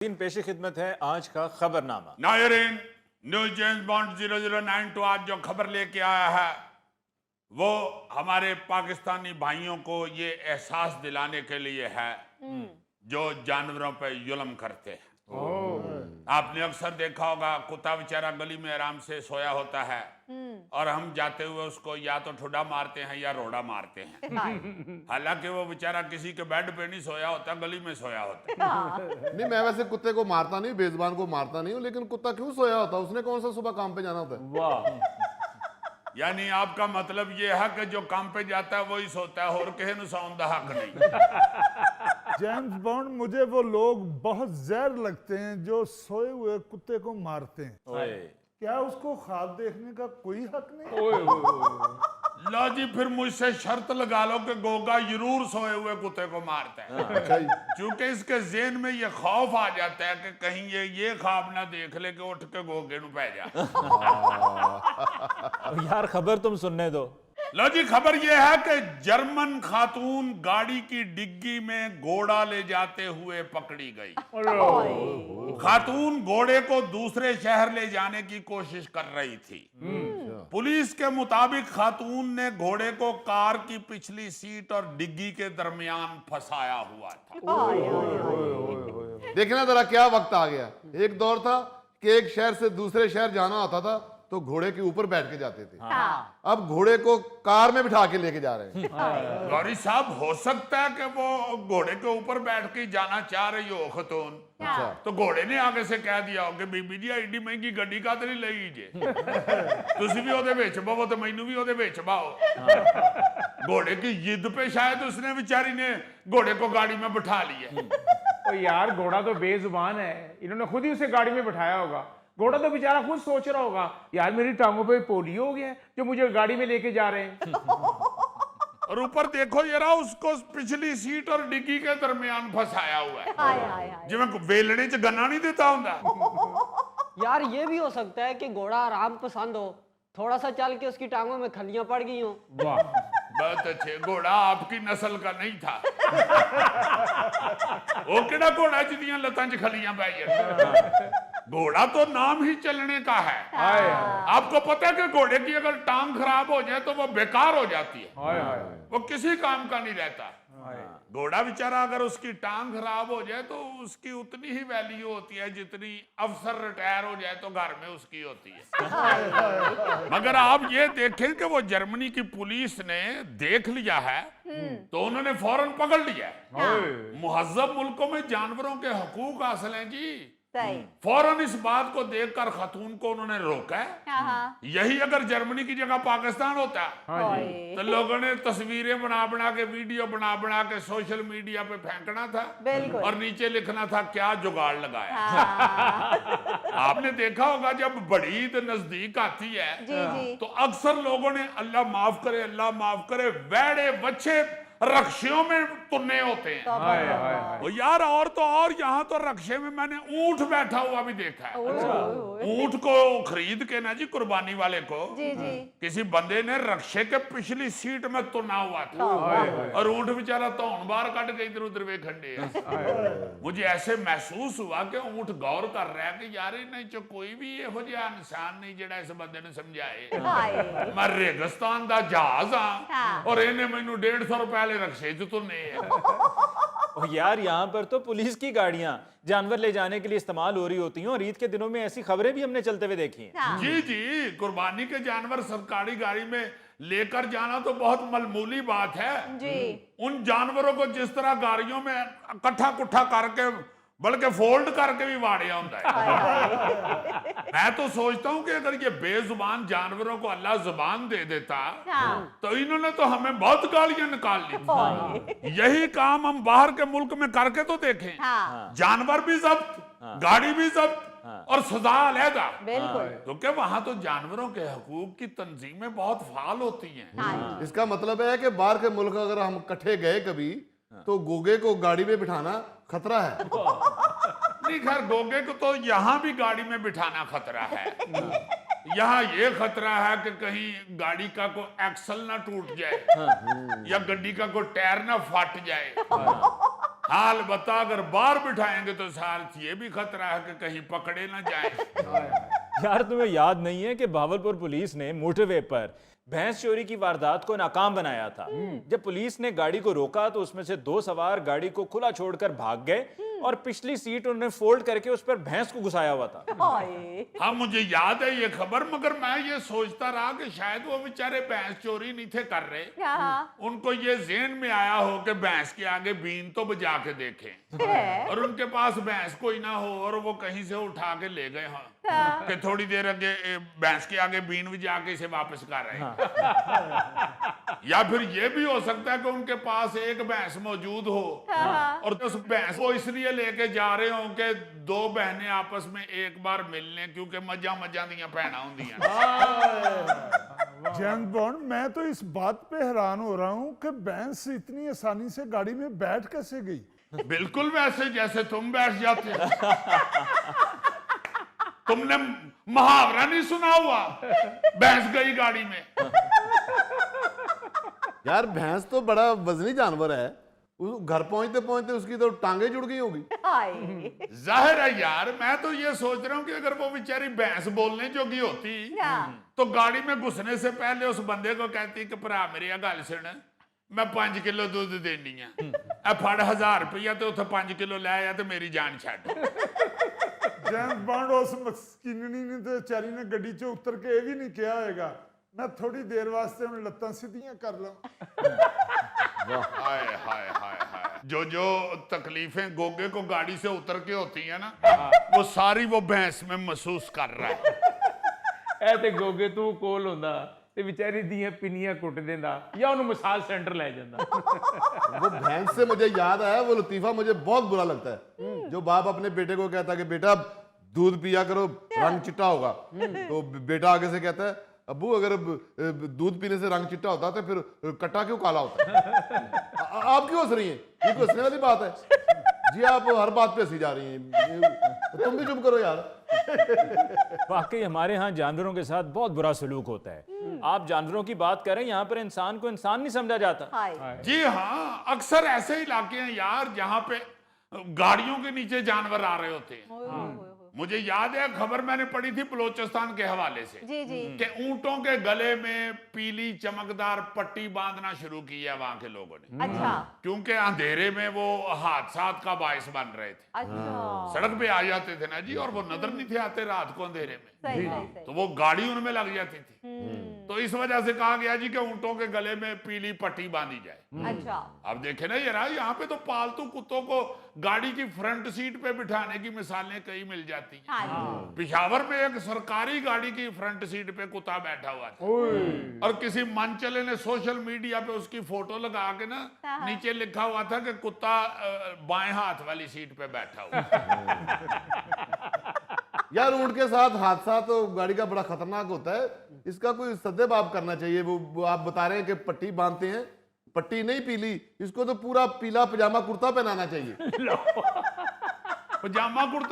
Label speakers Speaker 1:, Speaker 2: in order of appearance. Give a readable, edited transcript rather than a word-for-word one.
Speaker 1: तीन पेशी खिदमत है आज का खबरनामा।
Speaker 2: नायरीन, न्यूज जेम्स बॉन्ड 0092 आज जो खबर लेके आया है वो हमारे पाकिस्तानी भाइयों को ये एहसास दिलाने के लिए है जो जानवरों पे जुल्म करते हैं। आपने अक्सर देखा होगा कुत्ता बेचारा गली में आराम से सोया होता है और हम जाते हुए उसको या तो ठुड्डा मारते हैं या रोड़ा मारते हैं। हालांकि वो बेचारा किसी के बेड पे नहीं सोया होता, गली में सोया होता है।
Speaker 3: नहीं, मैं वैसे कुत्ते को मारता नहीं, बेजुबान को मारता नहीं हूँ, लेकिन कुत्ता क्यों सोया होता है? उसने कौन सा सुबह काम पे जाना होता है?
Speaker 1: वाह,
Speaker 2: यानी आपका मतलब ये है कि जो काम पे जाता है वही सोता है और किसी सौन दा हक नहीं।
Speaker 4: जेम्स बॉन्ड, मुझे वो लोग बहुत जहर लगते हैं जो सोए हुए कुत्ते को मारते हैं।
Speaker 1: ओए,
Speaker 4: क्या उसको ख्वाब देखने का कोई हक नहीं?
Speaker 2: लो जी, फिर मुझसे शर्त लगा लो कि गोगा जरूर सोए हुए कुत्ते को मारता है।
Speaker 3: अच्छा जी।
Speaker 2: क्योंकि इसके जेहन में ये खौफ आ जाता है कि कहीं ये ख्वाब ना देख ले कि उठ के गोगे नु पै जा।
Speaker 1: यार खबर तुम सुनने दो।
Speaker 2: लो जी, खबर यह है कि जर्मन खातून गाड़ी की डिग्गी में घोड़ा ले जाते हुए पकड़ी गई। खातून घोड़े को दूसरे शहर ले जाने की कोशिश कर रही थी। पुलिस के मुताबिक खातून ने घोड़े को कार की पिछली सीट और डिग्गी के दरमियान फंसाया हुआ था।
Speaker 3: देखना जरा क्या वक्त आ गया। एक दौर था कि एक शहर से दूसरे शहर जाना होता था तो घोड़े के ऊपर बैठ के जाते थे। अब घोड़े को कार में बिठा के लेके जा रहे हैं।
Speaker 2: गौरी साहब, हो सकता है कि वो घोड़े के ऊपर बैठ के जाना चाह रही हो खतून, तो घोड़े ने आगे से कह दिया हो कि बीबी जी एडी महंगी गड्डी का नहीं लई जे, तुसी भी ओदे विच बवो ते मैनू भी ओदे विच बाओ। घोड़े की जिद पे शायद उसने बेचारी ने घोड़े को गाड़ी में बिठा लिया।
Speaker 5: तो यार घोड़ा तो बेजुबान है, इन्होंने खुद ही उसे गाड़ी में बिठाया होगा। घोड़ा तो बेचारा खुद सोच रहा होगा, यार मेरी टांगों पे पोलियो हो गया है जो मुझे गाड़ी में लेके जा रहे हैं।
Speaker 2: और ऊपर देखो जरा, उसको पिछली सीट और डिग्गी के दरमियान फंसाया हुआ है, जिवें वेलने च गन्ना नहीं देता हुंदा।
Speaker 6: यार ये भी हो सकता है कि घोड़ा आराम पसंद हो, थोड़ा सा चल के उसकी टांगों में खलियां पड़ गई हो।
Speaker 5: वाह,
Speaker 2: बहुत अच्छे, घोड़ा आपकी नस्ल का नहीं था। वो केड़ा घोड़ा जिदियां लतां च खलियां पै जान। घोड़ा तो नाम ही चलने का है। आपको पता है कि घोड़े की अगर टांग खराब हो जाए तो वो बेकार हो जाती है,
Speaker 5: हाय हाय
Speaker 2: वो किसी काम का नहीं रहता। घोड़ा बेचारा अगर उसकी टांग खराब हो जाए तो उसकी उतनी ही वैल्यू होती है जितनी अफसर रिटायर हो जाए तो घर में उसकी होती है। मगर आप ये देखें कि वो जर्मनी की पुलिस ने देख लिया है तो उन्होंने फौरन पकड़ लिया है। मुहज्जब मुल्कों में जानवरों के हकूक हासिल हैं जी। फौरन इस बात को देखकर खातून को उन्होंने रोका है। यही अगर जर्मनी की जगह पाकिस्तान होता तो लोगों ने तस्वीरें बना बना के, वीडियो बना बना के सोशल मीडिया पे फेंकना था और नीचे लिखना था क्या जुगाड़ लगाया। आपने देखा होगा जब बड़ी ईद नजदीक आती है तो अक्सर लोगों ने अल्लाह माफ करे, अल्लाह माफ करे, बैड़े बच्चे रक्षियों में तुन्ने होते हैं। वो यार, और तो और यहाँ तो रक्षे में मैंने ऊंट बैठा हुआ भी देखा है। ऊंट को खरीद के ना जी, कुर्बानी वाले को किसी बंदे ने रक्षे के पिछली सीट में तुना हुआ था और ऊंट बेचारा तो बाहर कट के इधर उधर वे खंडे है। मुझे ऐसे महसूस हुआ कि ऊंट गौर कर रहा है कि यार नहीं जो कोई भी यहो जिहा इंसान नहीं जेड़ा इस बंदे ने समझाए। मैं रेगिस्तान दा जहाज हाँ और इन्हें मैनू 150 रुपए रक्षे तो
Speaker 1: ओ यार, यहाँ पर तो पुलिस की गाड़ियां जानवर ले जाने के लिए इस्तेमाल हो रही होती हैं और ईद के दिनों में ऐसी खबरें भी हमने चलते हुए देखी हैं।
Speaker 2: जी जी, कुर्बानी के जानवर सरकारी गाड़ी में लेकर जाना तो बहुत मामूली बात है जी। उन जानवरों को जिस तरह गाड़ियों में इकट्ठा कुट्ठा करके बल्कि फोल्ड करके भी वाड़िया होता है। मैं तो सोचता हूं कि अगर ये बेजुबान जानवरों को अल्लाह जुबान दे देता तो इन्होंने तो हमें बहुत गालियां निकाल ली थी। यही काम हम बाहर के मुल्क में करके तो देखें। जानवर भी जब्त, गाड़ी भी जब्त और सजा अलहदा। क्योंकि वहां तो जानवरों के हकूक की तंजीमें बहुत फाल होती हैं।
Speaker 3: इसका मतलब है कि बाहर के मुल्क अगर हम इकट्ठे गए कभी तो गोगे को गाड़ी में बिठाना खतरा है।
Speaker 2: नहीं, खैर गोगे को तो यहाँ भी गाड़ी में बिठाना खतरा है। यहाँ ये खतरा है कि कहीं गाड़ी का कोई एक्सल ना टूट जाए या गड्डी का कोई टायर ना फट जाए। हाँ अलबत्ता अगर बाहर बिठाएंगे तो साथ ये भी खतरा है कि कहीं पकड़े ना जाए।
Speaker 1: यार तुम्हें याद नहीं है कि भावलपुर पुलिस ने मोटरवे पर भैंस चोरी की वारदात को नाकाम बनाया था। जब पुलिस ने गाड़ी को रोका तो उसमें से 2 सवार गाड़ी को खुला छोड़कर भाग गए और पिछली सीट उन्होंने फोल्ड करके उस पर भैंस को घुसाया हुआ था।
Speaker 2: हाँ मुझे याद है ये खबर, मगर मैं ये सोचता रहा कि शायद वो बेचारे भैंस चोरी नहीं थे कर रहे, उनको ये ज़हन में आया हो कि भैंस के आगे बीन तो बजा के देखें और उनके पास भैंस कोई ना हो और वो कहीं से उठा के ले गए हाँ कि थोड़ी देर आगे भैंस के आगे बीन बजा के इसे वापस कर रहे हैं। या फिर ये भी हो सकता है कि उनके पास एक भैंस मौजूद हो और उस भैंस को इसलिए लेके जा रहे हो कि 2 बहनें आपस में एक बार मिलने, क्योंकि मजा दियां भैना होंदियां।
Speaker 4: जेम्स बॉन्ड, मैं तो इस बात पे हैरान हो रहा हूँ कि भैंस इतनी आसानी से गाड़ी में बैठ कैसे गई।
Speaker 2: बिल्कुल वैसे जैसे तुम बैठ जाते हो। तुमने मुहावरा नहीं सुना हुआ, भैंस गई गाड़ी में।
Speaker 3: यार भैंस तो बड़ा वजनी जानवर है, घर पहुंचते पहुंचते उसकी तो टांगे जुड़ गई होगी।
Speaker 2: जाहिर है यार, मैं तो ये सोच रहा हूँ कि अगर वो बेचारी भैंस बोलने जोगी होती तो गाड़ी में घुसने से पहले उस बंदे को कहती कि भरा मेरी गल सुन, मैं 5 किलो दूध देनी है, फड़ 1000 रुपया तो उथे 5 किलो ले आया तो मेरी जान छड़।
Speaker 4: जेम्स बॉन्ड उस मस्कीननी ने तो बेचारी ने गड्डी चो उतर के ये भी नहीं किया होगा मैं थोड़ी देर वास्ते उन लत्तां सीधियां कर ला।
Speaker 2: हाय हाय हाय हाय, जो तकलीफें गोगे को गाड़ी से उतर के होती है ना, वो सारी वो भैंस में महसूस कर रहा है।
Speaker 5: ए ते गोगे तू कोल होंदा ते बेचारी दियां पिनियां कुट देंदा या उन्हें मसाज सेंटर ले जांदा।
Speaker 3: वो भैंस से मुझे याद आया, वो लतीफा मुझे बहुत बुरा लगता है। जो बाप अपने बेटे को कहता है कि बेटा दूध पिया करो रंग चिट्टा होगा, तो बेटा आगे से कहता है अब्बू अगर दूध पीने से रंग चिट्टा होता तो फिर कट्टा क्यों काला होता। आप क्यों हंस रही हैं? ये तो हंसने वाली बात है जी, आप हर बात पे हंसी जा रही हैं, तुम भी चुप करो यार।
Speaker 1: वाकई हमारे यहाँ जानवरों के साथ बहुत बुरा सलूक होता है। आप जानवरों की बात करें, यहाँ पर इंसान को इंसान नहीं समझा जाता।
Speaker 2: जी हाँ, अक्सर ऐसे इलाके हैं यार जहाँ पे गाड़ियों के नीचे जानवर आ रहे होते हैं। मुझे याद है खबर मैंने पढ़ी थी बलोचिस्तान के हवाले से कि ऊंटों के गले में पीली चमकदार पट्टी बांधना शुरू की है वहां के लोगों ने।
Speaker 7: अच्छा।
Speaker 2: क्योंकि अंधेरे में वो हादसात का बायस बन रहे थे।
Speaker 7: अच्छा।
Speaker 2: सड़क पे आ जाते थे ना जी, और वो नजर नहीं थे आते रात को अंधेरे में,
Speaker 7: सही।
Speaker 2: तो वो गाड़ी उनमें लग जाती थी। तो इस वजह से कहा गया जी कि ऊंटों के गले में पीली पट्टी बांधी जाए।
Speaker 7: अच्छा।
Speaker 2: अब देखे ना यार, यहाँ पे तो पालतू कुत्तों को गाड़ी की फ्रंट सीट पे बिठाने की मिसालें कई मिल जाती हैं।
Speaker 7: हाँ।
Speaker 2: पिशावर में एक सरकारी गाड़ी की फ्रंट सीट पे कुत्ता बैठा हुआ था और किसी मनचले ने सोशल मीडिया पे उसकी फोटो लगा के ना नीचे लिखा हुआ था कि कुत्ता बाएं हाथ वाली सीट पे बैठा हुआ।
Speaker 3: यार ऊंट के साथ हादसा तो गाड़ी का बड़ा खतरनाक होता है, इसका कोई सद्देबाब करना चाहिए। वो आप बता रहे हैं कि पट्टी बांधते हैं, पट्टी नहीं पीली, इसको तो पूरा पीला पजामा कुर्ता पहनाना चाहिए।
Speaker 2: पजामा कुर्ता